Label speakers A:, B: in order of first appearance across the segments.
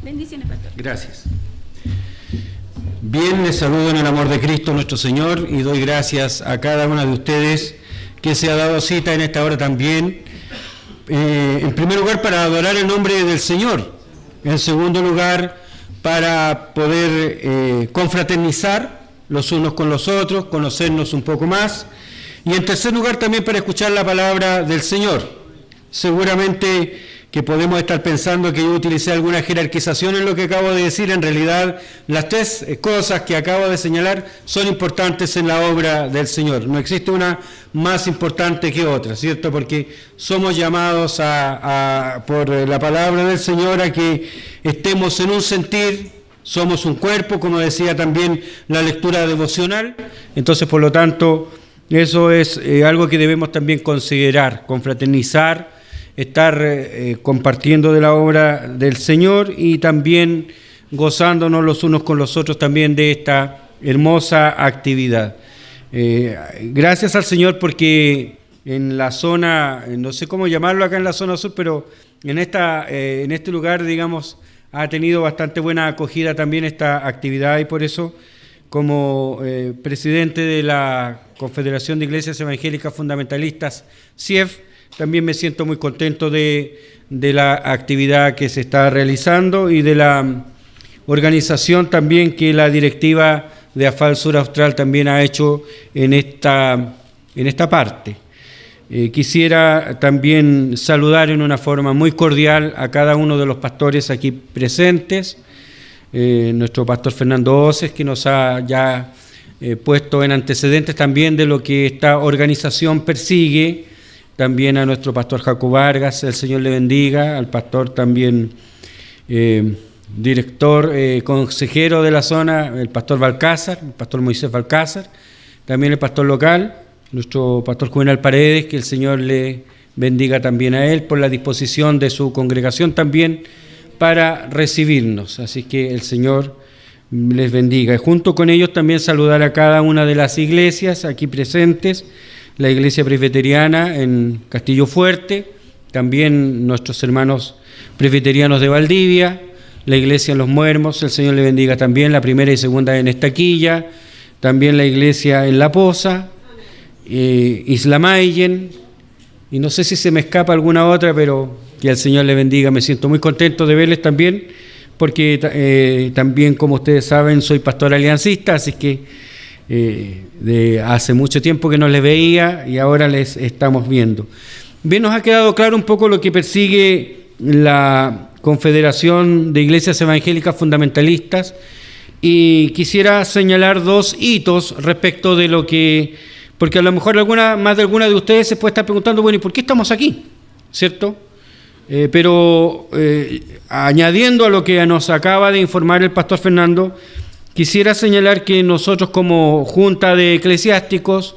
A: Bendiciones, pastor.
B: Gracias. Bien, les saludo en el amor de Cristo nuestro Señor y doy gracias a cada una de ustedes que se ha dado cita en esta hora también. En primer lugar, para adorar el nombre del Señor. En segundo lugar, para poder confraternizar los unos con los otros, conocernos un poco más. Y en tercer lugar, también para escuchar la palabra del Señor. Seguramente que podemos estar pensando que yo utilicé alguna jerarquización en lo que acabo de decir. En realidad, las tres cosas que acabo de señalar son importantes en la obra del Señor. No existe una más importante que otra, ¿cierto? Porque somos llamados por la palabra del Señor a que estemos en un sentir, somos un cuerpo, como decía también la lectura devocional. Entonces, por lo tanto, eso es algo que debemos también considerar, confraternizar, estar compartiendo de la obra del Señor y también gozándonos los unos con los otros también de esta hermosa actividad. Gracias al Señor porque en la zona, no sé cómo llamarlo acá en la zona sur, pero en este lugar, digamos, ha tenido bastante buena acogida también esta actividad y por eso, como presidente de la Confederación de Iglesias Evangélicas Fundamentalistas, CIEF, también me siento muy contento de la actividad que se está realizando y de la organización también que la directiva de AFAL Sur Austral también ha hecho en esta parte. Quisiera también saludar en una forma muy cordial a cada uno de los pastores aquí presentes, nuestro pastor Fernando Oces, que nos ha ya puesto en antecedentes también de lo que esta organización persigue, también a nuestro pastor Jaco Vargas, el Señor le bendiga, al pastor también director, consejero de la zona, el pastor Balcázar, el pastor Moisés Balcázar, también el pastor local, nuestro pastor Juvenal Paredes, que el Señor le bendiga también a él por la disposición de su congregación también para recibirnos. Así que el Señor les bendiga. Y junto con ellos también saludar a cada una de las iglesias aquí presentes, la iglesia presbiteriana en Castillo Fuerte, también nuestros hermanos presbiterianos de Valdivia, la iglesia en Los Muermos, el Señor le bendiga también, la primera y segunda en Estaquilla, también la iglesia en La Poza, Isla Mayen, y no sé si se me escapa alguna otra, pero que el Señor le bendiga. Me siento muy contento de verles también, porque también, como ustedes saben, soy pastor aliancista, así que de hace mucho tiempo que no les veía y ahora les estamos viendo. Bien, nos ha quedado claro un poco lo que persigue la Confederación de Iglesias Evangélicas Fundamentalistas y quisiera señalar dos hitos respecto de lo que, porque a lo mejor más de alguna de ustedes se puede estar preguntando, bueno, ¿y por qué estamos aquí? ¿Cierto? Pero añadiendo a lo que nos acaba de informar el pastor Fernando, quisiera señalar que nosotros como Junta de Eclesiásticos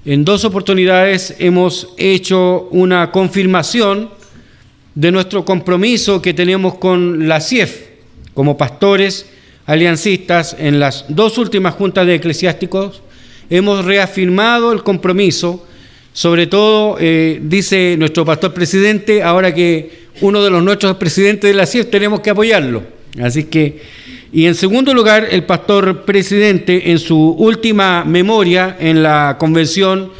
B: en dos oportunidades hemos hecho una confirmación de nuestro compromiso que tenemos con la CIEF como pastores aliancistas. En las dos últimas juntas de eclesiásticos hemos reafirmado el compromiso, sobre todo, dice nuestro pastor presidente, ahora que uno de los nuestros presidentes de la CIEF tenemos que apoyarlo. Así que, y en segundo lugar, el pastor presidente en su última memoria en la convención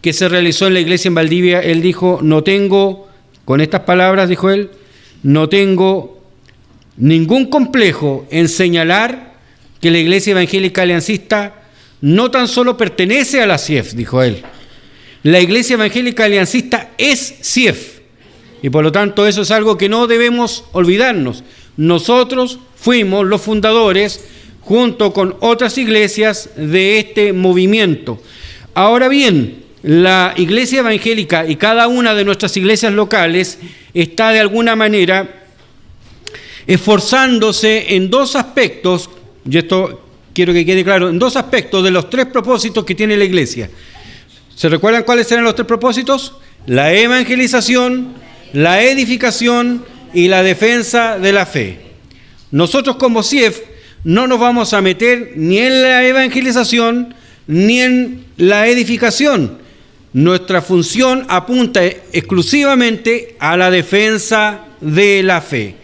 B: que se realizó en la iglesia en Valdivia, él dijo, no tengo, con estas palabras dijo él, no tengo ningún complejo en señalar que la iglesia evangélica aliancista no tan solo pertenece a la CIEF, dijo él. La iglesia evangélica aliancista es CIEF y por lo tanto eso es algo que no debemos olvidarnos. Nosotros fuimos los fundadores, junto con otras iglesias, de este movimiento. Ahora bien, la iglesia evangélica y cada una de nuestras iglesias locales está de alguna manera esforzándose en dos aspectos, y esto quiero que quede claro, en dos aspectos de los tres propósitos que tiene la iglesia. ¿Se recuerdan cuáles eran los tres propósitos? La evangelización, la edificación y la defensa de la fe. Nosotros como CIEF no nos vamos a meter ni en la evangelización ni en la edificación. Nuestra función apunta exclusivamente a la defensa de la fe.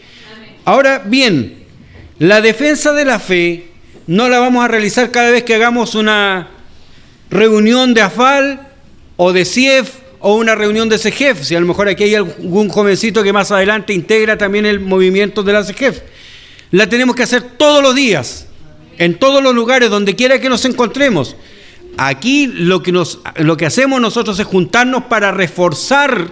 B: Ahora bien, la defensa de la fe no la vamos a realizar cada vez que hagamos una reunión de AFAL o de CIEF o una reunión de CEGEF, si a lo mejor aquí hay algún jovencito que más adelante integra también el movimiento de la CEGEF. La tenemos que hacer todos los días, en todos los lugares, donde quiera que nos encontremos. Aquí lo que hacemos nosotros es juntarnos para reforzar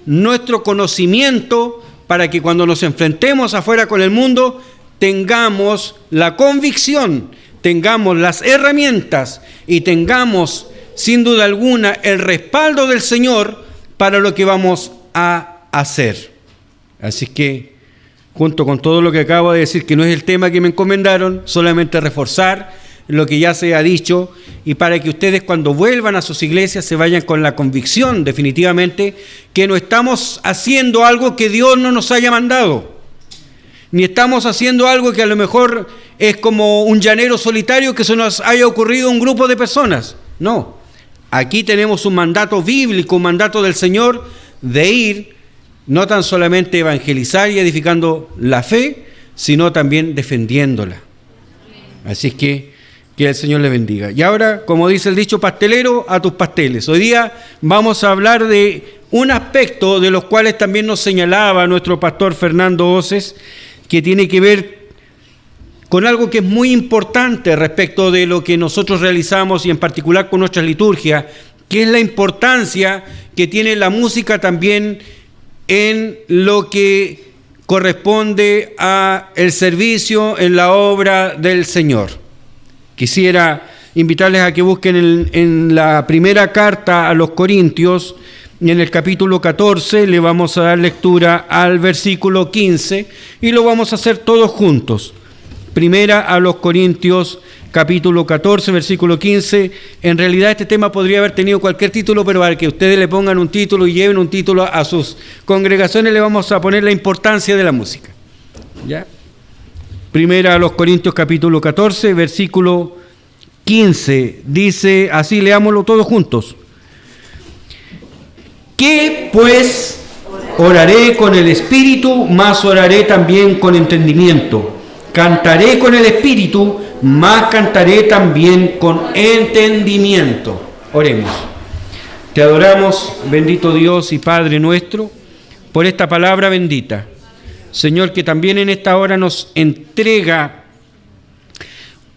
B: nuestro conocimiento, para que cuando nos enfrentemos afuera con el mundo tengamos la convicción, tengamos las herramientas y tengamos sin duda alguna el respaldo del Señor para lo que vamos a hacer. Así que, junto con todo lo que acabo de decir, que no es el tema que me encomendaron, solamente reforzar lo que ya se ha dicho, y para que ustedes cuando vuelvan a sus iglesias se vayan con la convicción definitivamente que no estamos haciendo algo que Dios no nos haya mandado, ni estamos haciendo algo que a lo mejor es como un llanero solitario que se nos haya ocurrido a un grupo de personas. No, aquí tenemos un mandato bíblico, un mandato del Señor de ir, no tan solamente evangelizar y edificando la fe, sino también defendiéndola. Así es que el Señor le bendiga. Y ahora, como dice el dicho, pastelero, a tus pasteles. Hoy día vamos a hablar de un aspecto de los cuales también nos señalaba nuestro pastor Fernando Oces, que tiene que ver con algo que es muy importante respecto de lo que nosotros realizamos y en particular con nuestras liturgias, que es la importancia que tiene la música también en lo que corresponde a el servicio en la obra del Señor. Quisiera invitarles a que busquen en la primera carta a los Corintios, en el capítulo 14, le vamos a dar lectura al versículo 15 y lo vamos a hacer todos juntos. Primera a los Corintios, capítulo 14, versículo 15. En realidad este tema podría haber tenido cualquier título, pero para que ustedes le pongan un título y lleven un título a sus congregaciones, le vamos a poner la importancia de la música. ¿Ya? Primera a los Corintios, capítulo 14, versículo 15. Dice así, leámoslo todos juntos. ¿Qué pues? Oraré con el Espíritu, mas oraré también con entendimiento. Cantaré con el Espíritu, mas cantaré también con entendimiento. Oremos. Te adoramos, bendito Dios y Padre nuestro, por esta palabra bendita. Señor, que también en esta hora nos entrega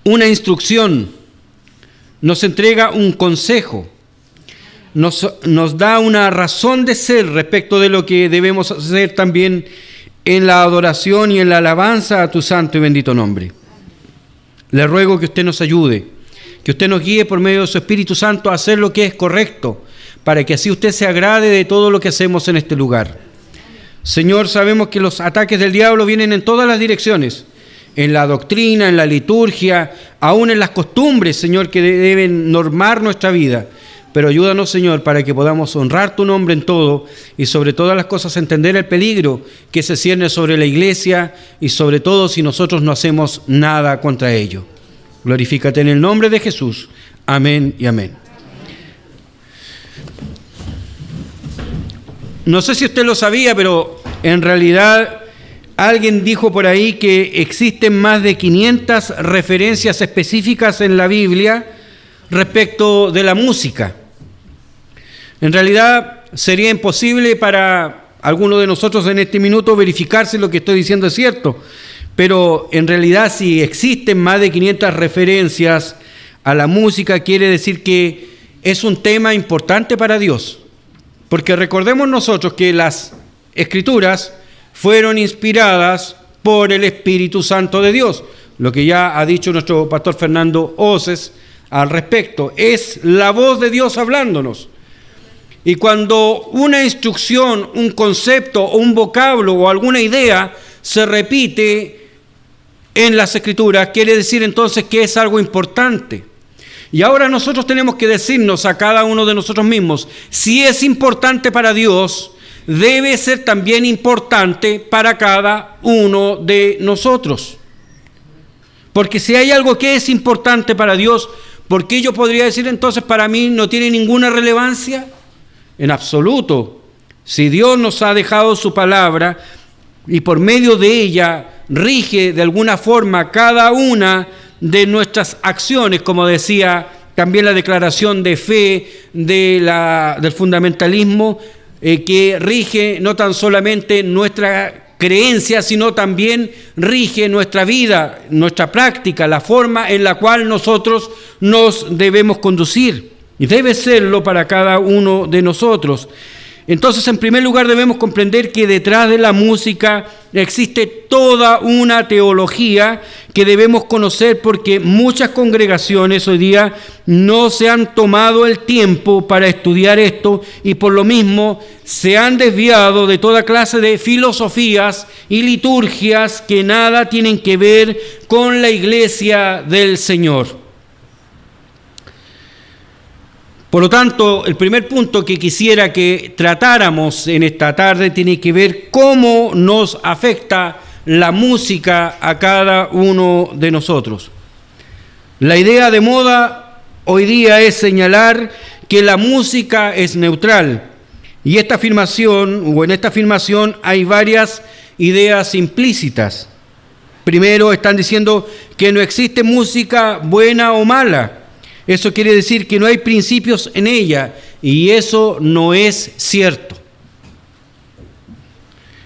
B: una instrucción, nos entrega un consejo, nos da una razón de ser respecto de lo que debemos hacer también en la adoración y en la alabanza a tu santo y bendito nombre. Le ruego que usted nos ayude, que usted nos guíe por medio de su Espíritu Santo a hacer lo que es correcto, para que así usted se agrade de todo lo que hacemos en este lugar. Señor, sabemos que los ataques del diablo vienen en todas las direcciones, en la doctrina, en la liturgia, aún en las costumbres, Señor, que deben normar nuestra vida. Pero ayúdanos, Señor, para que podamos honrar tu nombre en todo y sobre todas las cosas entender el peligro que se cierne sobre la iglesia y sobre todo si nosotros no hacemos nada contra ello. Glorifícate en el nombre de Jesús. Amén y amén. No sé si usted lo sabía, pero en realidad alguien dijo por ahí que existen más de 500 referencias específicas en la Biblia respecto de la música. En realidad sería imposible para alguno de nosotros en este minuto verificar si lo que estoy diciendo es cierto, pero en realidad si existen más de 500 referencias a la música, quiere decir que es un tema importante para Dios, porque recordemos nosotros que las Escrituras fueron inspiradas por el Espíritu Santo de Dios, lo que ya ha dicho nuestro pastor Fernando Oces al respecto, es la voz de Dios hablándonos. Y cuando una instrucción, un concepto o un vocablo o alguna idea se repite en las Escrituras, quiere decir entonces que es algo importante. Y ahora nosotros tenemos que decirnos a cada uno de nosotros mismos, si es importante para Dios, debe ser también importante para cada uno de nosotros. Porque si hay algo que es importante para Dios, ¿por qué yo podría decir entonces para mí no tiene ninguna relevancia? En absoluto. Si Dios nos ha dejado su palabra, y por medio de ella rige de alguna forma cada una de nuestras acciones, como decía también la declaración de fe del fundamentalismo, que rige no tan solamente nuestra creencia, sino también rige nuestra vida, nuestra práctica, la forma en la cual nosotros nos debemos conducir. Y debe serlo para cada uno de nosotros. Entonces, en primer lugar, debemos comprender que detrás de la música existe toda una teología que debemos conocer, porque muchas congregaciones hoy día no se han tomado el tiempo para estudiar esto y por lo mismo se han desviado de toda clase de filosofías y liturgias que nada tienen que ver con la iglesia del Señor. Por lo tanto, el primer punto que quisiera que tratáramos en esta tarde tiene que ver cómo nos afecta la música a cada uno de nosotros. La idea de moda hoy día es señalar que la música es neutral, y en esta afirmación hay varias ideas implícitas. Primero, están diciendo que no existe música buena o mala. Eso quiere decir que no hay principios en ella, y eso no es cierto.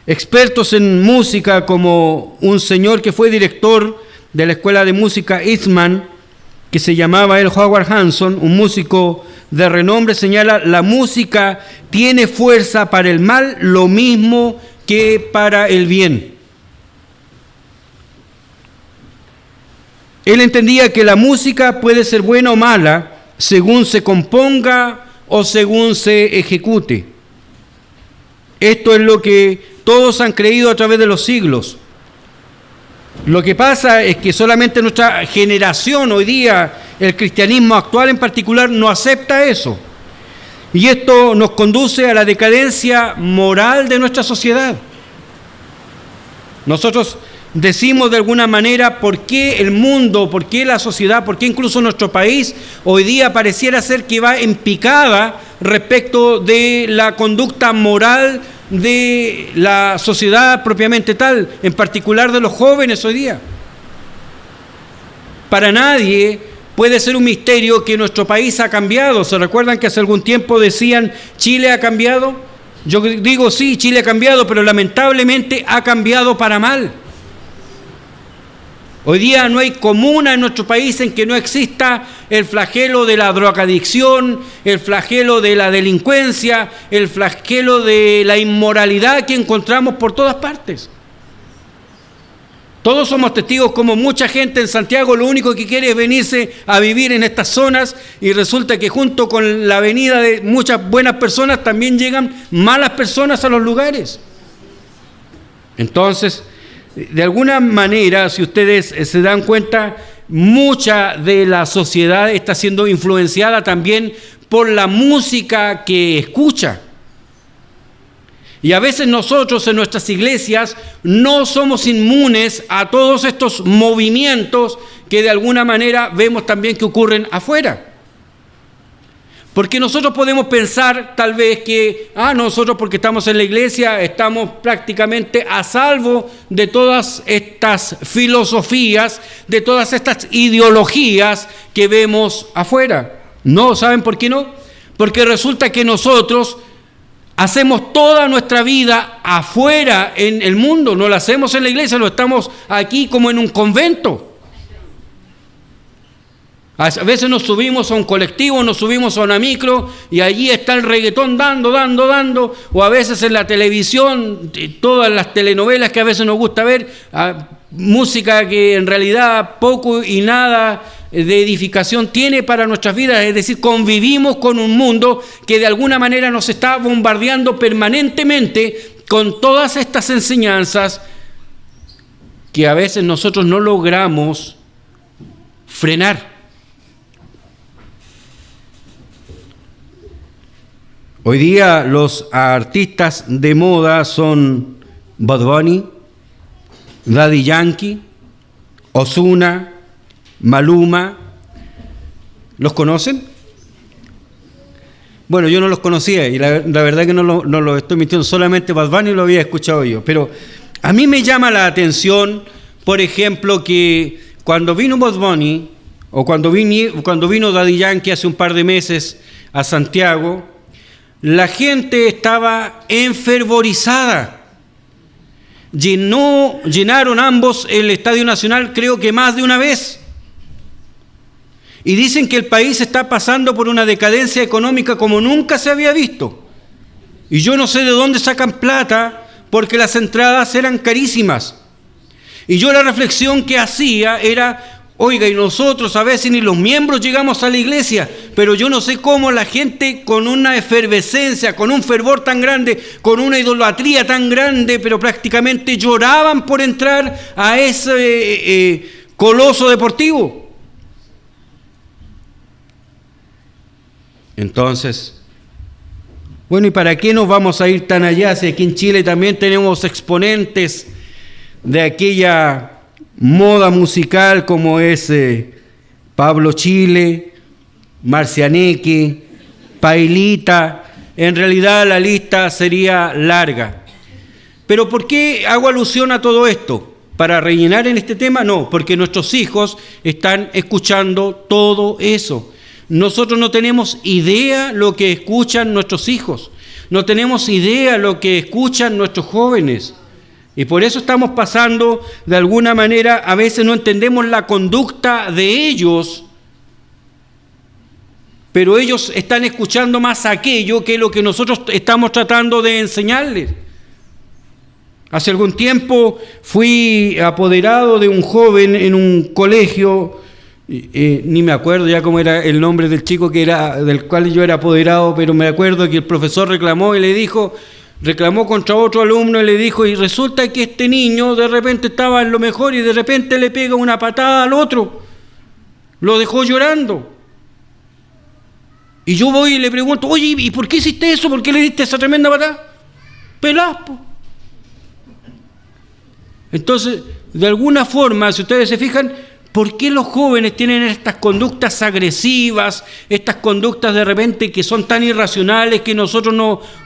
B: Expertos en música, como un señor que fue director de la escuela de música Eastman, que se llamaba Howard Hanson, un músico de renombre, señala: la música tiene fuerza para el mal lo mismo que para el bien. Él entendía que la música puede ser buena o mala según se componga o según se ejecute. Esto es lo que todos han creído a través de los siglos. Lo que pasa es que solamente nuestra generación hoy día, el cristianismo actual en particular, no acepta eso. Y esto nos conduce a la decadencia moral de nuestra sociedad. Nosotros decimos de alguna manera por qué el mundo, por qué la sociedad, por qué incluso nuestro país hoy día pareciera ser que va en picada respecto de la conducta moral de la sociedad propiamente tal, en particular de los jóvenes hoy día. Para nadie puede ser un misterio que nuestro país ha cambiado. ¿Se recuerdan que hace algún tiempo decían Chile ha cambiado? Yo digo sí, Chile ha cambiado, pero lamentablemente ha cambiado para mal. Hoy día no hay comuna en nuestro país en que no exista el flagelo de la drogadicción, el flagelo de la delincuencia, el flagelo de la inmoralidad que encontramos por todas partes. Todos somos testigos como mucha gente en Santiago lo único que quiere es venirse a vivir en estas zonas, y resulta que junto con la venida de muchas buenas personas también llegan malas personas a los lugares. Entonces, de alguna manera, si ustedes se dan cuenta, mucha de la sociedad está siendo influenciada también por la música que escucha. Y a veces nosotros en nuestras iglesias no somos inmunes a todos estos movimientos que de alguna manera vemos también que ocurren afuera. Porque nosotros podemos pensar tal vez que, nosotros porque estamos en la iglesia estamos prácticamente a salvo de todas estas filosofías, de todas estas ideologías que vemos afuera. No, ¿saben por qué no? Porque resulta que nosotros hacemos toda nuestra vida afuera en el mundo, no la hacemos en la iglesia, no estamos aquí como en un convento. A veces nos subimos a un colectivo, nos subimos a una micro y allí está el reggaetón dando, o a veces en la televisión, todas las telenovelas que a veces nos gusta ver, música que en realidad poco y nada de edificación tiene para nuestras vidas. Es decir, convivimos con un mundo que de alguna manera nos está bombardeando permanentemente con todas estas enseñanzas que a veces nosotros no logramos frenar. Hoy día los artistas de moda son Bad Bunny, Daddy Yankee, Ozuna, Maluma. ¿Los conocen? Bueno, yo no los conocía y la verdad que no lo estoy mintiendo, solamente Bad Bunny lo había escuchado yo. Pero A mí me llama la atención, por ejemplo, que cuando vino Bugs Bunny, o cuando vino Daddy Yankee hace un par de meses a Santiago, la gente estaba enfervorizada. Llenaron ambos el Estadio Nacional, creo que más de una vez. Y dicen que el país está pasando por una decadencia económica como nunca se había visto. Y yo no sé de dónde sacan plata, porque las entradas eran carísimas. Y yo la reflexión que hacía era, oiga, y nosotros a veces ni los miembros llegamos a la iglesia, pero yo no sé cómo la gente con una efervescencia, con un fervor tan grande, con una idolatría tan grande, pero prácticamente lloraban por entrar a ese coloso deportivo. Entonces, bueno, ¿y para qué nos vamos a ir tan allá? Si aquí en Chile también tenemos exponentes de aquella moda musical como es Pablo Chile, Marcianeque, Pailita. En realidad la lista sería larga. Pero ¿por qué hago alusión a todo esto? ¿Para rellenar en este tema? No, porque nuestros hijos están escuchando todo eso. Nosotros no tenemos idea lo que escuchan nuestros hijos, no tenemos idea lo que escuchan nuestros jóvenes. Y por eso estamos pasando, de alguna manera, a veces no entendemos la conducta de ellos, pero ellos están escuchando más aquello que lo que nosotros estamos tratando de enseñarles. Hace algún tiempo fui apoderado de un joven en un colegio. Ni me acuerdo ya cómo era el nombre del chico del cual yo era apoderado, pero me acuerdo que el profesor reclamó contra otro alumno y le dijo, y resulta que este niño de repente estaba en lo mejor y de repente le pega una patada al otro, lo dejó llorando. Y yo voy y le pregunto, oye, ¿y por qué hiciste eso? ¿Por qué le diste esa tremenda patada? Pelaspo. Entonces, de alguna forma, si ustedes se fijan, ¿por qué los jóvenes tienen estas conductas agresivas, estas conductas de repente que son tan irracionales que nosotros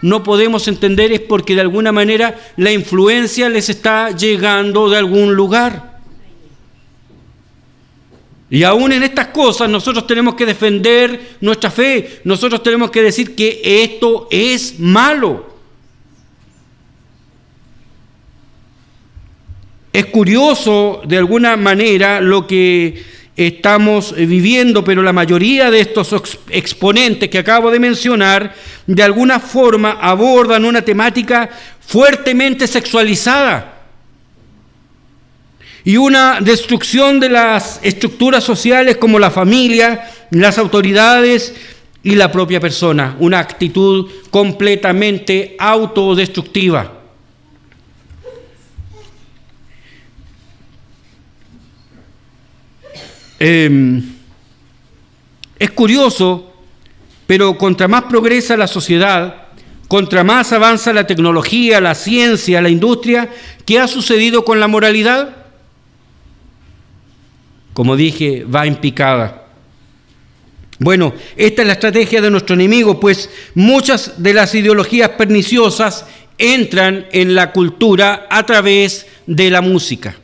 B: no podemos entender? Es porque de alguna manera la influencia les está llegando de algún lugar. Y aún en estas cosas nosotros tenemos que defender nuestra fe, nosotros tenemos que decir que esto es malo. Es curioso de alguna manera lo que estamos viviendo, pero la mayoría de estos exponentes que acabo de mencionar, de alguna forma abordan una temática fuertemente sexualizada y una destrucción de las estructuras sociales como la familia, las autoridades y la propia persona, una actitud completamente autodestructiva. Es curioso, pero contra más progresa la sociedad, contra más avanza la tecnología, la ciencia, la industria, ¿qué ha sucedido con la moralidad? Como dije, va en picada. Bueno, esta es la estrategia de nuestro enemigo, pues muchas de las ideologías perniciosas entran en la cultura a través de la música.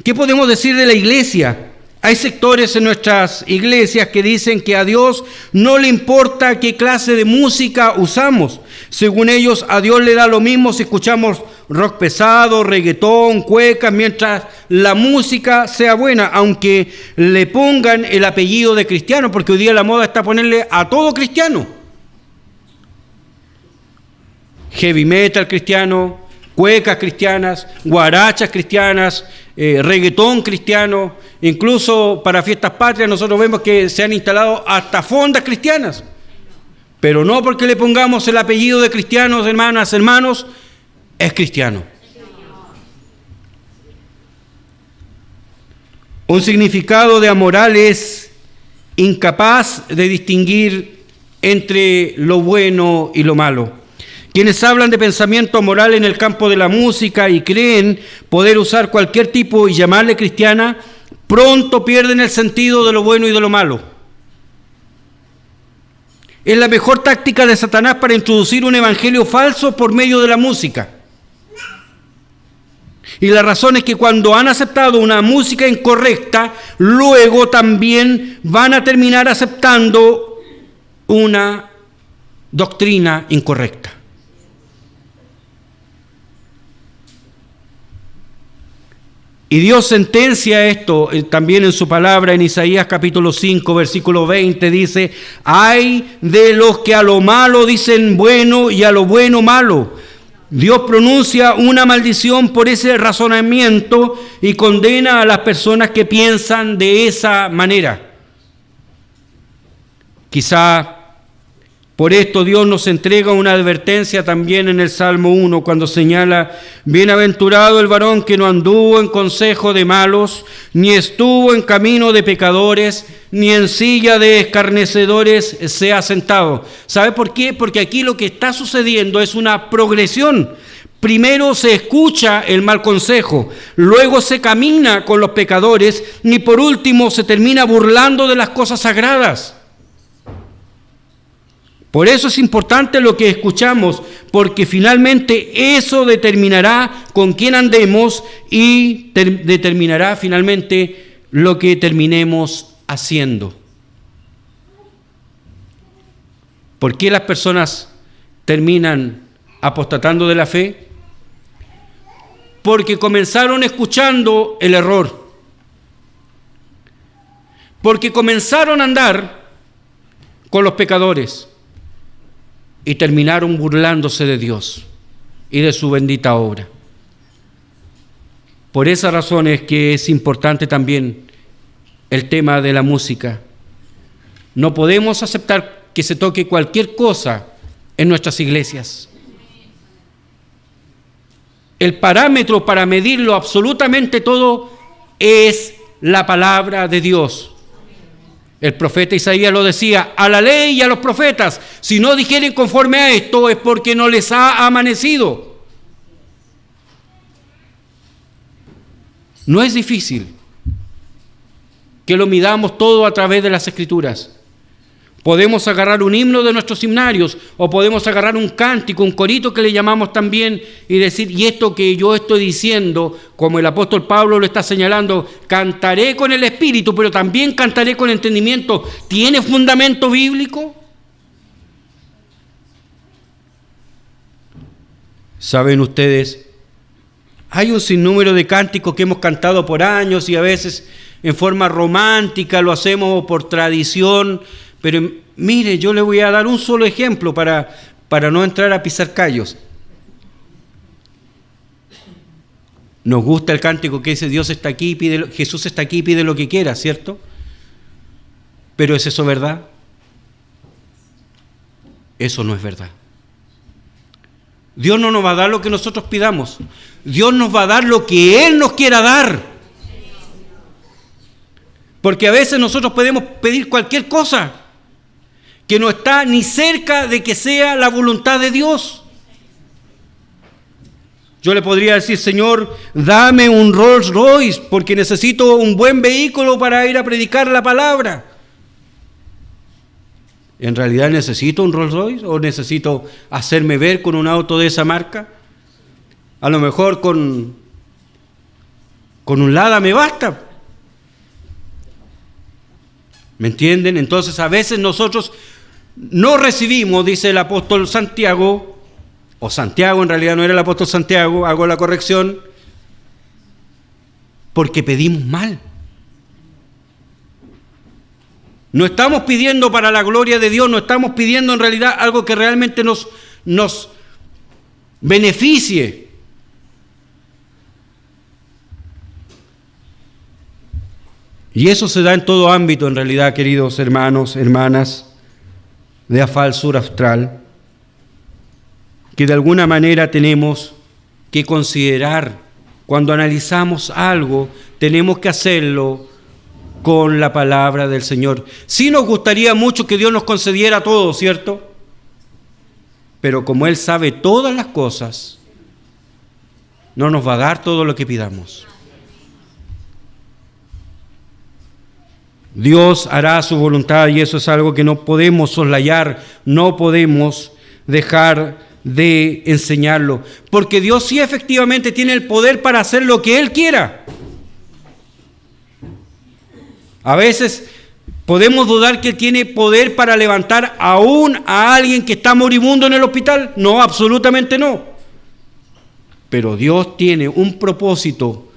B: ¿Qué podemos decir de la iglesia? Hay sectores en nuestras iglesias que dicen que a Dios no le importa qué clase de música usamos. Según ellos, a Dios le da lo mismo si escuchamos rock pesado, reggaetón, cuecas, mientras la música sea buena, aunque le pongan el apellido de cristiano, porque hoy día la moda está ponerle a todo cristiano. Heavy metal cristiano, cuecas cristianas, guarachas cristianas, reggaetón cristiano, incluso para fiestas patrias nosotros vemos que se han instalado hasta fondas cristianas, pero no porque le pongamos el apellido de cristianos, hermanos, es cristiano. Un significado de amoral es incapaz de distinguir entre lo bueno y lo malo. Quienes hablan de pensamiento moral en el campo de la música y creen poder usar cualquier tipo y llamarle cristiana, pronto pierden el sentido de lo bueno y de lo malo. Es la mejor táctica de Satanás para introducir un evangelio falso por medio de la música. Y la razón es que cuando han aceptado una música incorrecta, luego también van a terminar aceptando una doctrina incorrecta. Y Dios sentencia esto también en su palabra en Isaías capítulo 5, versículo 20, dice: ay de los que a lo malo dicen bueno y a lo bueno malo. Dios pronuncia una maldición por ese razonamiento y condena a las personas que piensan de esa manera. Quizá por esto Dios nos entrega una advertencia también en el Salmo 1 cuando señala: bienaventurado el varón que no anduvo en consejo de malos, ni estuvo en camino de pecadores, ni en silla de escarnecedores se ha sentado. ¿Sabe por qué? Porque aquí lo que está sucediendo es una progresión. Primero se escucha el mal consejo, luego se camina con los pecadores y por último se termina burlando de las cosas sagradas. Por eso es importante lo que escuchamos, porque finalmente eso determinará con quién andemos y determinará finalmente lo que terminemos haciendo. ¿Por qué las personas terminan apostatando de la fe? Porque comenzaron escuchando el error. Porque comenzaron a andar con los pecadores. Y terminaron burlándose de Dios y de su bendita obra. Por esa razón es que es importante también el tema de la música. No podemos aceptar que se toque cualquier cosa en nuestras iglesias. El parámetro para medirlo absolutamente todo es la palabra de Dios. El profeta Isaías lo decía: a la ley y a los profetas, si no dijeren conforme a esto, es porque no les ha amanecido. No es difícil que lo midamos todo a través de las Escrituras. Podemos agarrar un himno de nuestros himnarios, o podemos agarrar un cántico, un corito que le llamamos también, y decir: y esto que yo estoy diciendo, como el apóstol Pablo lo está señalando, cantaré con el Espíritu, pero también cantaré con entendimiento. ¿Tiene fundamento bíblico? Saben ustedes, hay un sinnúmero de cánticos que hemos cantado por años y a veces en forma romántica, lo hacemos por tradición. Pero mire, yo le voy a dar un solo ejemplo para no entrar a pisar callos. Nos gusta el cántico que dice: Dios está aquí, Jesús está aquí, pide lo que quiera, ¿cierto? Pero ¿es eso verdad? Eso no es verdad. Dios no nos va a dar lo que nosotros pidamos. Dios nos va a dar lo que Él nos quiera dar. Porque a veces nosotros podemos pedir cualquier cosa que no está ni cerca de que sea la voluntad de Dios. Yo le podría decir: Señor, dame un Rolls Royce porque necesito un buen vehículo para ir a predicar la palabra. ¿En realidad necesito un Rolls Royce o necesito hacerme ver con un auto de esa marca? A lo mejor con un Lada me basta. ¿Me entienden? Entonces a veces nosotros no recibimos, dice el apóstol Santiago, o Santiago, en realidad no era el apóstol Santiago, hago la corrección, porque pedimos mal. No estamos pidiendo para la gloria de Dios, no estamos pidiendo en realidad algo que realmente nos beneficie. Y eso se da en todo ámbito, en realidad, queridos hermanos, hermanas, de AFAL Sur Austral, que de alguna manera tenemos que considerar. Cuando analizamos algo, tenemos que hacerlo con la palabra del Señor. Sí nos gustaría mucho que Dios nos concediera todo, ¿cierto? Pero como Él sabe todas las cosas, no nos va a dar todo lo que pidamos. Dios hará su voluntad y eso es algo que no podemos soslayar, no podemos dejar de enseñarlo, porque Dios sí efectivamente tiene el poder para hacer lo que Él quiera. A veces podemos dudar que Él tiene poder para levantar aún a alguien que está moribundo en el hospital. No, absolutamente no. Pero Dios tiene un propósito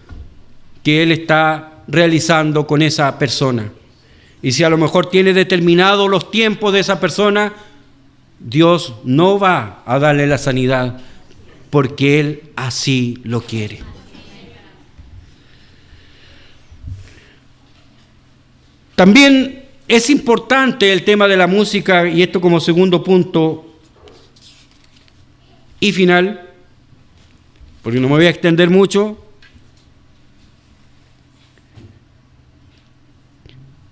B: que Él está realizando con esa persona. Y si a lo mejor tiene determinados los tiempos de esa persona, Dios no va a darle la sanidad porque Él así lo quiere. También es importante el tema de la música, y esto como segundo punto y final, porque no me voy a extender mucho.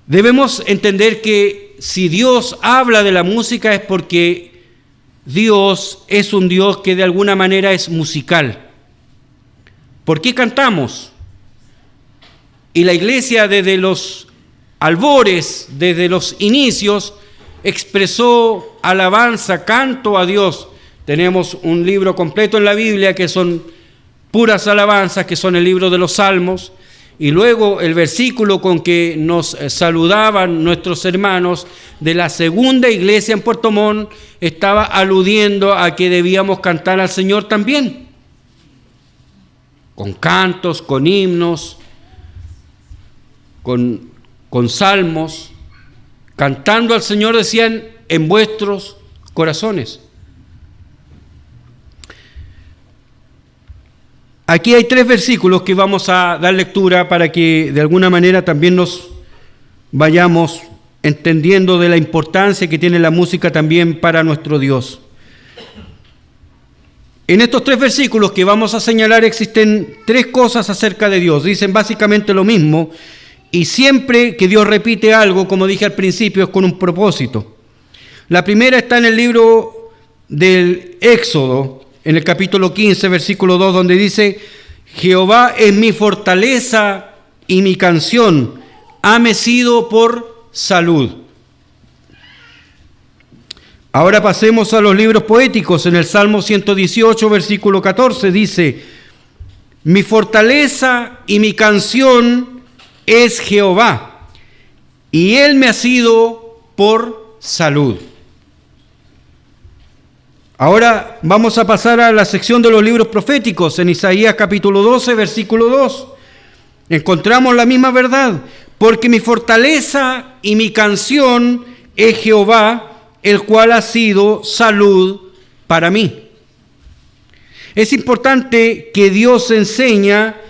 B: Debemos entender que si Dios habla de la música es porque Dios es un Dios que de alguna manera es musical. ¿Por qué cantamos? Y la iglesia desde los albores, desde los inicios, expresó alabanza, canto a Dios. Tenemos un libro completo en la Biblia que son puras alabanzas, que son el libro de los Salmos. Y luego el versículo con que nos saludaban nuestros hermanos de la segunda iglesia en Puerto Montt estaba aludiendo a que debíamos cantar al Señor también. Con cantos, con himnos, con salmos, cantando al Señor, decían, en vuestros corazones. Aquí hay 3 versículos que vamos a dar lectura para que de alguna manera también nos vayamos entendiendo de la importancia que tiene la música también para nuestro Dios. En estos 3 versículos que vamos a señalar existen 3 cosas acerca de Dios. Dicen básicamente lo mismo, y siempre que Dios repite algo, como dije al principio, es con un propósito. La primera está en el libro del Éxodo, en el capítulo 15, versículo 2, donde dice: Jehová es mi fortaleza y mi canción, hame sido por salud. Ahora pasemos a los libros poéticos. En el Salmo 118, versículo 14, dice: mi fortaleza y mi canción es Jehová, y Él me ha sido por salud. Ahora vamos a pasar a la sección de los libros proféticos. En Isaías capítulo 12, versículo 2, encontramos la misma verdad. Porque mi fortaleza y mi canción es Jehová, el cual ha sido salud para mí. Es importante que Dios enseña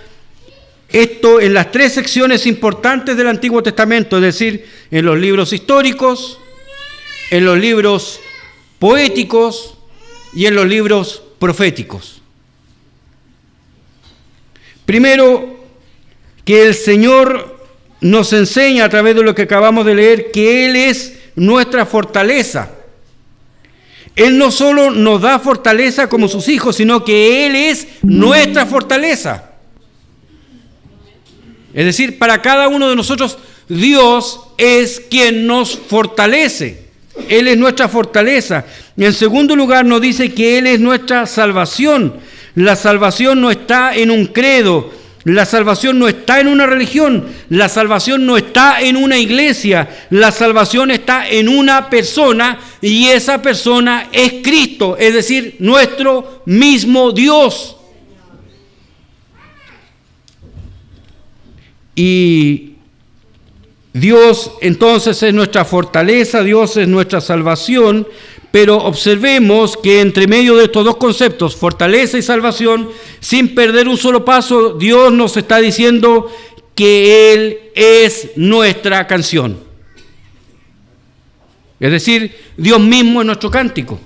B: esto en las 3 secciones importantes del Antiguo Testamento, es decir, en los libros históricos, en los libros poéticos y en los libros proféticos. Primero, que el Señor nos enseña a través de lo que acabamos de leer que Él es nuestra fortaleza. Él no solo nos da fortaleza como sus hijos, sino que Él es nuestra fortaleza. Es decir, para cada uno de nosotros, Dios es quien nos fortalece. Él es nuestra fortaleza. Y en segundo lugar nos dice que Él es nuestra salvación. La salvación no está en un credo, la salvación no está en una religión, la salvación no está en una iglesia, la salvación está en una persona, y esa persona es Cristo, es decir, nuestro mismo Dios. Y Dios entonces es nuestra fortaleza, Dios es nuestra salvación, pero observemos que entre medio de estos 2 conceptos, fortaleza y salvación, sin perder un solo paso, Dios nos está diciendo que Él es nuestra canción. Es decir, Dios mismo es nuestro cántico.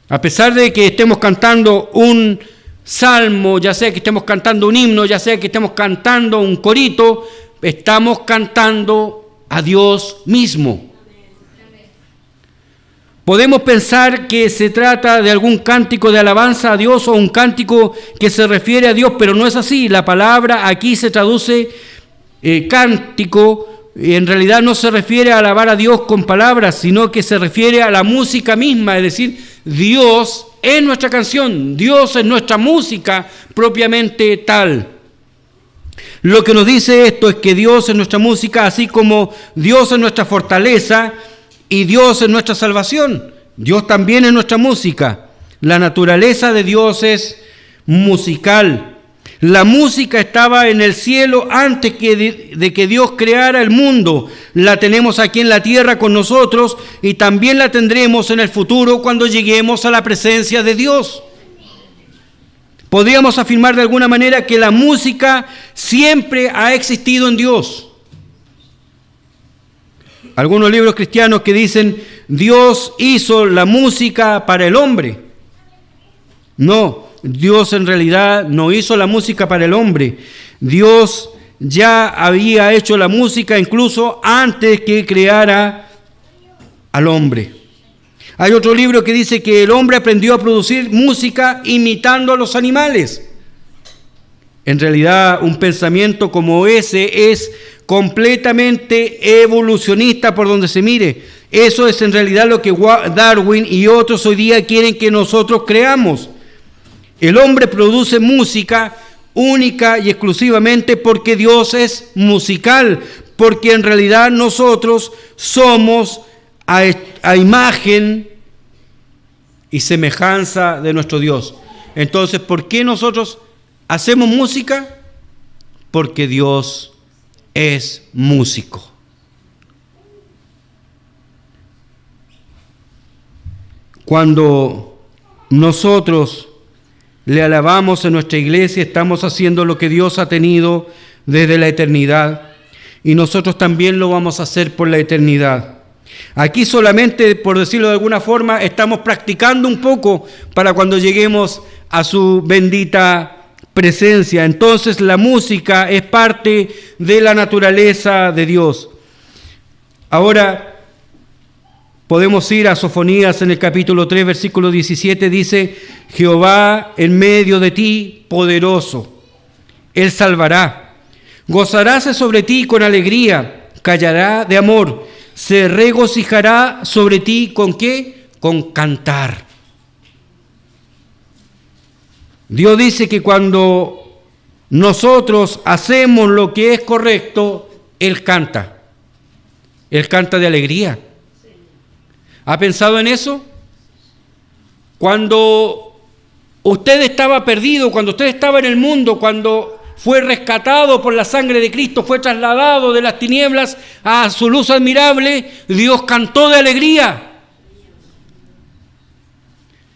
B: A pesar de que estemos cantando un salmo, ya sea que estemos cantando un himno, ya sea que estemos cantando un corito, estamos cantando a Dios mismo. Podemos pensar que se trata de algún cántico de alabanza a Dios o un cántico que se refiere a Dios, pero no es así. La palabra aquí se traduce cántico, y en realidad no se refiere a alabar a Dios con palabras, sino que se refiere a la música misma, es decir, Dios es nuestra canción, Dios es nuestra música propiamente tal. Lo que nos dice esto es que Dios es nuestra música, así como Dios es nuestra fortaleza y Dios es nuestra salvación. Dios también es nuestra música. La naturaleza de Dios es musical. La música estaba en el cielo antes de que Dios creara el mundo. La tenemos aquí en la tierra con nosotros y también la tendremos en el futuro cuando lleguemos a la presencia de Dios. Podríamos afirmar de alguna manera que la música siempre ha existido en Dios. Algunos libros cristianos que dicen Dios hizo la música para el hombre. No. Dios en realidad no hizo la música para el hombre. Dios ya había hecho la música incluso antes que creara al hombre. Hay otro libro que dice que el hombre aprendió a producir música imitando a los animales. En realidad, un pensamiento como ese es completamente evolucionista por donde se mire. Eso es en realidad lo que Darwin y otros hoy día quieren que nosotros creamos. El hombre produce música única y exclusivamente porque Dios es musical, porque en realidad nosotros somos a imagen y semejanza de nuestro Dios. Entonces, ¿por qué nosotros hacemos música? Porque Dios es músico. Cuando nosotros le alabamos en nuestra iglesia, estamos haciendo lo que Dios ha tenido desde la eternidad y nosotros también lo vamos a hacer por la eternidad. Aquí solamente, por decirlo de alguna forma, estamos practicando un poco para cuando lleguemos a su bendita presencia. Entonces la música es parte de la naturaleza de Dios. Ahora podemos ir a Sofonías en el capítulo 3, versículo 17, dice: Jehová en medio de ti, poderoso, Él salvará. Gozaráse sobre ti con alegría, callará de amor, se regocijará sobre ti, ¿con qué? Con cantar. Dios dice que cuando nosotros hacemos lo que es correcto, Él canta. Él canta de alegría. ¿Ha pensado en eso? Cuando usted estaba perdido, cuando usted estaba en el mundo, cuando fue rescatado por la sangre de Cristo, fue trasladado de las tinieblas a su luz admirable, Dios cantó de alegría.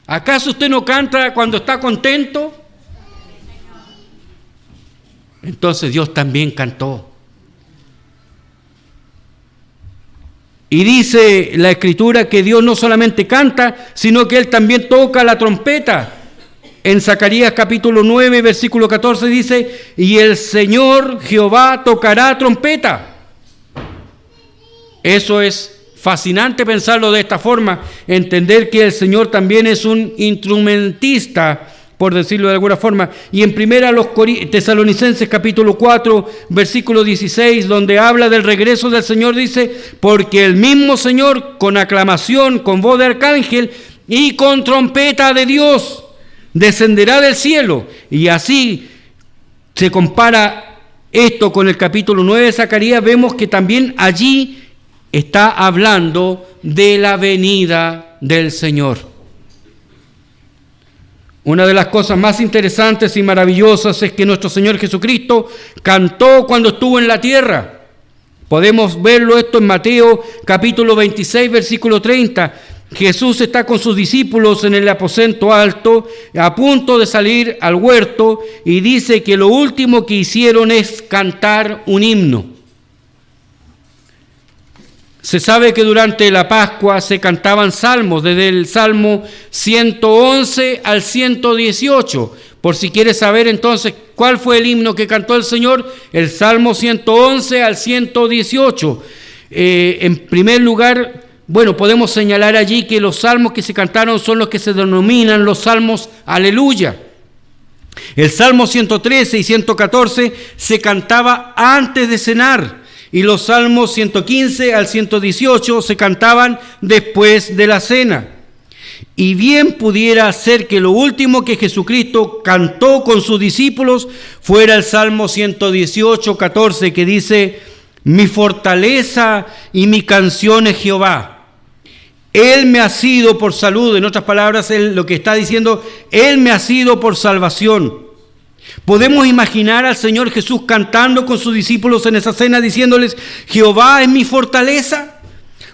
B: ¿Acaso usted no canta cuando está contento? Entonces Dios también cantó. Y dice la Escritura que Dios no solamente canta, sino que Él también toca la trompeta. En Zacarías capítulo 9, versículo 14 dice: y el Señor Jehová tocará trompeta. Eso es fascinante pensarlo de esta forma, entender que el Señor también es un instrumentista, por decirlo de alguna forma. Y en primera a los Tesalonicenses capítulo 4, versículo 16, donde habla del regreso del Señor, dice: porque el mismo Señor con aclamación, con voz de arcángel y con trompeta de Dios descenderá del cielo. Y así se compara esto con el capítulo 9 de Zacarías. Vemos que también allí está hablando de la venida del Señor. Una de las cosas más interesantes y maravillosas es que nuestro Señor Jesucristo cantó cuando estuvo en la tierra. Podemos verlo esto en Mateo capítulo 26, versículo 30. Jesús está con sus discípulos en el aposento alto, a punto de salir al huerto, y dice que lo último que hicieron es cantar un himno. Se sabe que durante la Pascua se cantaban salmos, desde el Salmo 111 al 118. Por si quieres saber entonces cuál fue el himno que cantó el Señor, el Salmo 111 al 118. En primer lugar, bueno, podemos señalar allí que los salmos que se cantaron son los que se denominan los salmos aleluya. El Salmo 113 y 114 se cantaba antes de cenar. Y los salmos 115 al 118 se cantaban después de la cena. Y bien pudiera ser que lo último que Jesucristo cantó con sus discípulos fuera el Salmo 118, 14, que dice: mi fortaleza y mi canción es Jehová. Él me ha sido por salud. En otras palabras, él lo que está diciendo, Él me ha sido por salvación. Podemos imaginar al Señor Jesús cantando con sus discípulos en esa cena, diciéndoles: Jehová es mi fortaleza.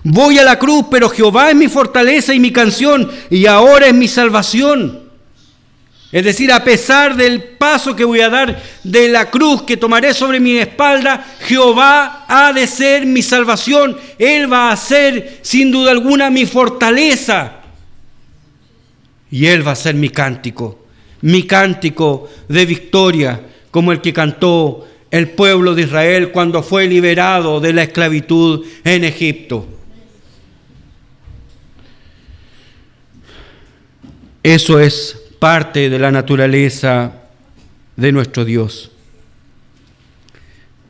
B: Voy a la cruz, pero Jehová es mi fortaleza y mi canción, y ahora es mi salvación. Es decir, a pesar del paso que voy a dar, de la cruz que tomaré sobre mi espalda, Jehová ha de ser mi salvación. Él va a ser, sin duda alguna, mi fortaleza. Y Él va a ser mi cántico de victoria, como el que cantó el pueblo de Israel cuando fue liberado de la esclavitud en Egipto. Eso es parte de la naturaleza de nuestro Dios.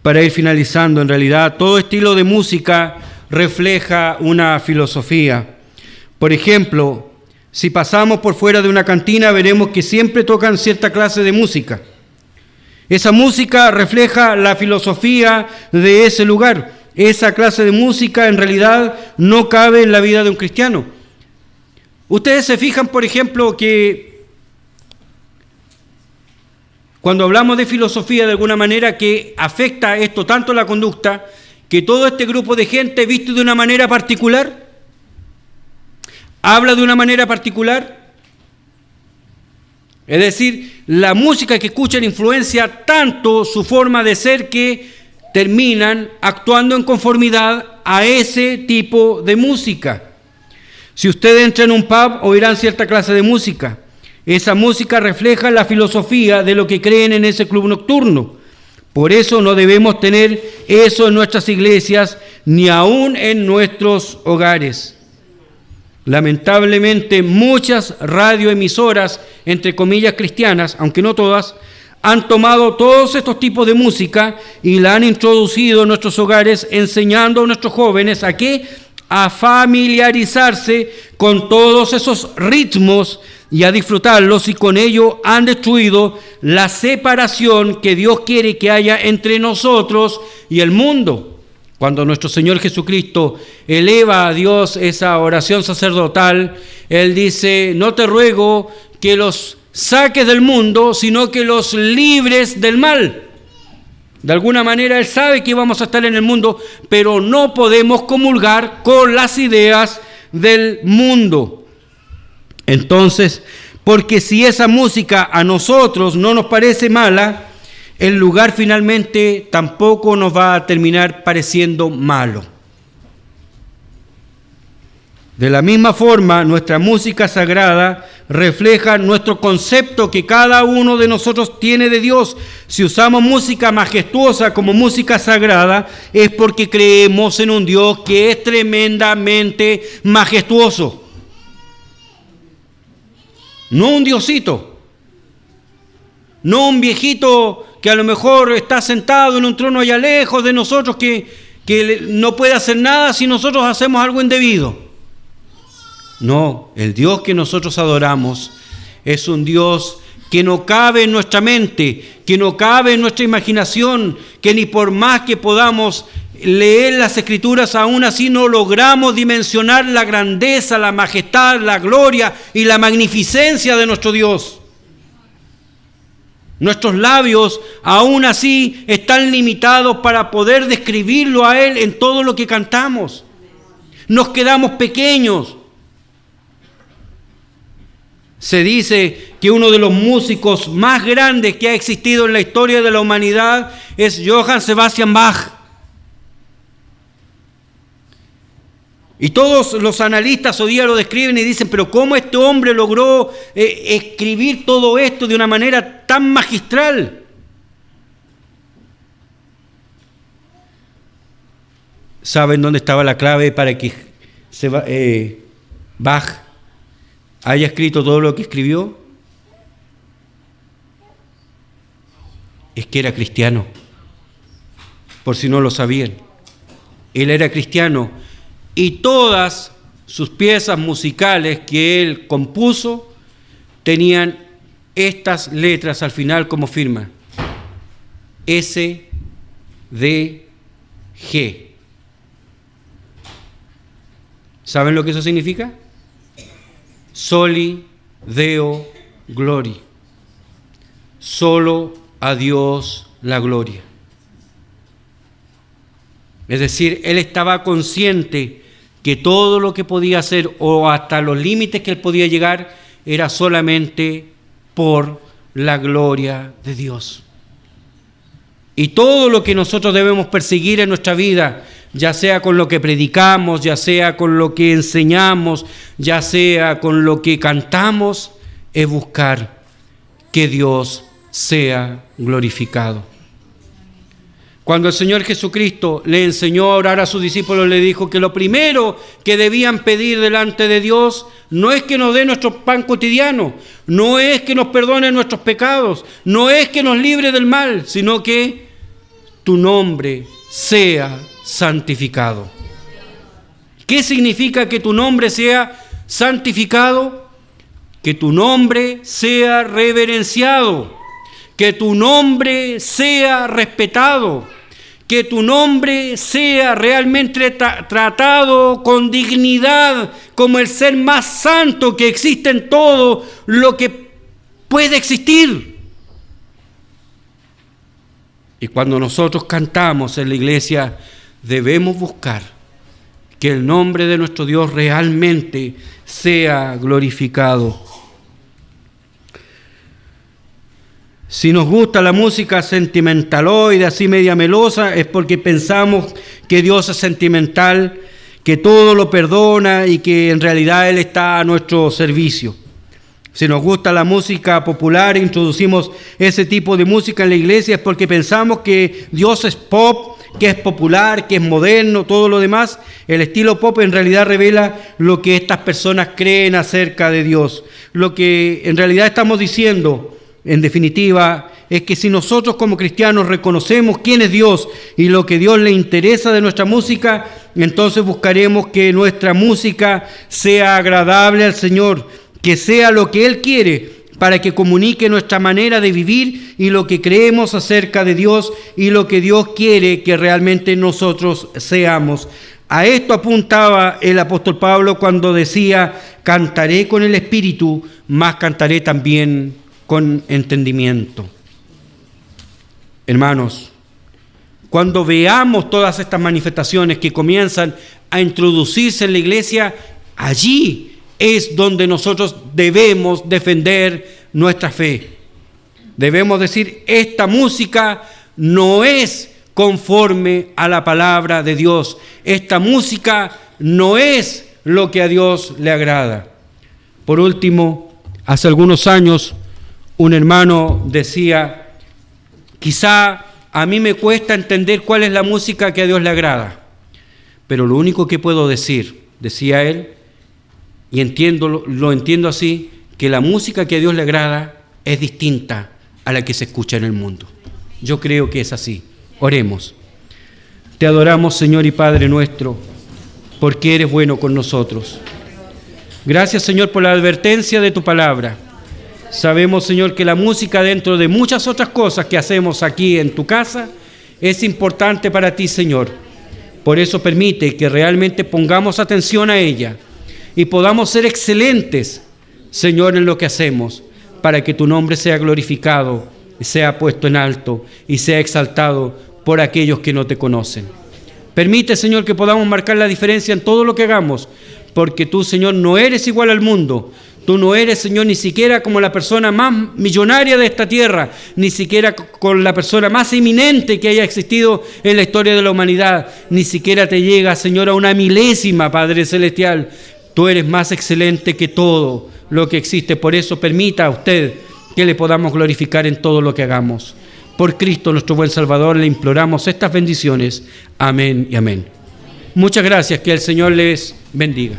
B: Para ir finalizando, en realidad, todo estilo de música refleja una filosofía. Por ejemplo, si pasamos por fuera de una cantina, veremos que siempre tocan cierta clase de música. Esa música refleja la filosofía de ese lugar. Esa clase de música en realidad no cabe en la vida de un cristiano. Ustedes se fijan, por ejemplo, que cuando hablamos de filosofía, de alguna manera que afecta esto tanto la conducta, que todo este grupo de gente viste de una manera particular, habla de una manera particular. Es decir, la música que escuchan influencia tanto su forma de ser que terminan actuando en conformidad a ese tipo de música. Si usted entra en un pub, oirán cierta clase de música. Esa música refleja la filosofía de lo que creen en ese club nocturno. Por eso no debemos tener eso en nuestras iglesias, ni aún en nuestros hogares. Lamentablemente, muchas radioemisoras, entre comillas cristianas, aunque no todas, han tomado todos estos tipos de música y la han introducido en nuestros hogares, enseñando a nuestros jóvenes a ¿qué? A familiarizarse con todos esos ritmos y a disfrutarlos, y con ello han destruido la separación que Dios quiere que haya entre nosotros y el mundo. Cuando nuestro Señor Jesucristo eleva a Dios esa oración sacerdotal, Él dice: no te ruego que los saques del mundo, sino que los libres del mal. De alguna manera Él sabe que vamos a estar en el mundo, pero no podemos comulgar con las ideas del mundo. Entonces, porque si esa música a nosotros no nos parece mala, el lugar finalmente tampoco nos va a terminar pareciendo malo. De la misma forma, nuestra música sagrada refleja nuestro concepto que cada uno de nosotros tiene de Dios. Si usamos música majestuosa como música sagrada, es porque creemos en un Dios que es tremendamente majestuoso. No un diosito, no un viejito que a lo mejor está sentado en un trono allá lejos de nosotros, que no puede hacer nada si nosotros hacemos algo indebido. No, el Dios que nosotros adoramos es un Dios que no cabe en nuestra mente, que no cabe en nuestra imaginación, que ni por más que podamos leer las Escrituras, aún así no logramos dimensionar la grandeza, la majestad, la gloria y la magnificencia de nuestro Dios. Nuestros labios aún así están limitados para poder describirlo a Él en todo lo que cantamos. Nos quedamos pequeños. Se dice que uno de los músicos más grandes que ha existido en la historia de la humanidad es Johann Sebastian Bach. Y todos los analistas hoy día lo describen y dicen: pero ¿cómo este hombre logró escribir todo esto de una manera tan magistral? ¿Saben dónde estaba la clave para que Bach haya escrito todo lo que escribió? Es que era cristiano, por si no lo sabían. Él era cristiano, y todas sus piezas musicales que él compuso tenían estas letras al final como firma: S, D, G. ¿Saben lo que eso significa? Soli Deo Glori. Solo a Dios la gloria. Es decir, él estaba consciente que todo lo que podía hacer, o hasta los límites que él podía llegar, era solamente por la gloria de Dios. Y todo lo que nosotros debemos perseguir en nuestra vida, ya sea con lo que predicamos, ya sea con lo que enseñamos, ya sea con lo que cantamos, es buscar que Dios sea glorificado. Cuando el Señor Jesucristo le enseñó a orar a sus discípulos, le dijo que lo primero que debían pedir delante de Dios no es que nos dé nuestro pan cotidiano, no es que nos perdone nuestros pecados, no es que nos libre del mal, sino que tu nombre sea santificado. ¿Qué significa que tu nombre sea santificado? Que tu nombre sea reverenciado, que tu nombre sea respetado, que tu nombre sea realmente tratado con dignidad como el ser más santo que existe en todo lo que puede existir. Y cuando nosotros cantamos en la iglesia, debemos buscar que el nombre de nuestro Dios realmente sea glorificado. Si nos gusta la música sentimentaloide, así media melosa, es porque pensamos que Dios es sentimental, que todo lo perdona y que en realidad Él está a nuestro servicio. Si nos gusta la música popular, introducimos ese tipo de música en la iglesia, es porque pensamos que Dios es pop, que es popular, que es moderno, todo lo demás. El estilo pop en realidad revela lo que estas personas creen acerca de Dios. Lo que en realidad estamos diciendo, en definitiva, es que si nosotros como cristianos reconocemos quién es Dios y lo que Dios le interesa de nuestra música, entonces buscaremos que nuestra música sea agradable al Señor, que sea lo que Él quiere, para que comunique nuestra manera de vivir y lo que creemos acerca de Dios y lo que Dios quiere que realmente nosotros seamos. A esto apuntaba el apóstol Pablo cuando decía: cantaré con el Espíritu, mas cantaré también con entendimiento. Hermanos, cuando veamos todas estas manifestaciones que comienzan a introducirse en la iglesia, allí es donde nosotros debemos defender nuestra fe. Debemos decir: esta música no es conforme a la palabra de Dios. Esta música no es lo que a Dios le agrada. Por último, hace algunos años, un hermano decía: quizá a mí me cuesta entender cuál es la música que a Dios le agrada, pero lo único que puedo decir, decía él, y lo entiendo así, que la música que a Dios le agrada es distinta a la que se escucha en el mundo. Yo creo que es así. Oremos. Te adoramos, Señor y Padre nuestro, porque eres bueno con nosotros. Gracias, Señor, por la advertencia de tu palabra. Sabemos, Señor, que la música, dentro de muchas otras cosas que hacemos aquí en tu casa, es importante para ti, Señor. Por eso permite que realmente pongamos atención a ella y podamos ser excelentes, Señor, en lo que hacemos, para que tu nombre sea glorificado, sea puesto en alto y sea exaltado por aquellos que no te conocen. Permite, Señor, que podamos marcar la diferencia en todo lo que hagamos, porque tú, Señor, no eres igual al mundo. Tú no eres, Señor, ni siquiera como la persona más millonaria de esta tierra, ni siquiera con la persona más eminente que haya existido en la historia de la humanidad. Ni siquiera te llega, Señor, a una milésima, Padre Celestial. Tú eres más excelente que todo lo que existe. Por eso permita a usted que le podamos glorificar en todo lo que hagamos. Por Cristo, nuestro buen Salvador, le imploramos estas bendiciones. Amén y amén. Muchas gracias. Que el Señor les bendiga.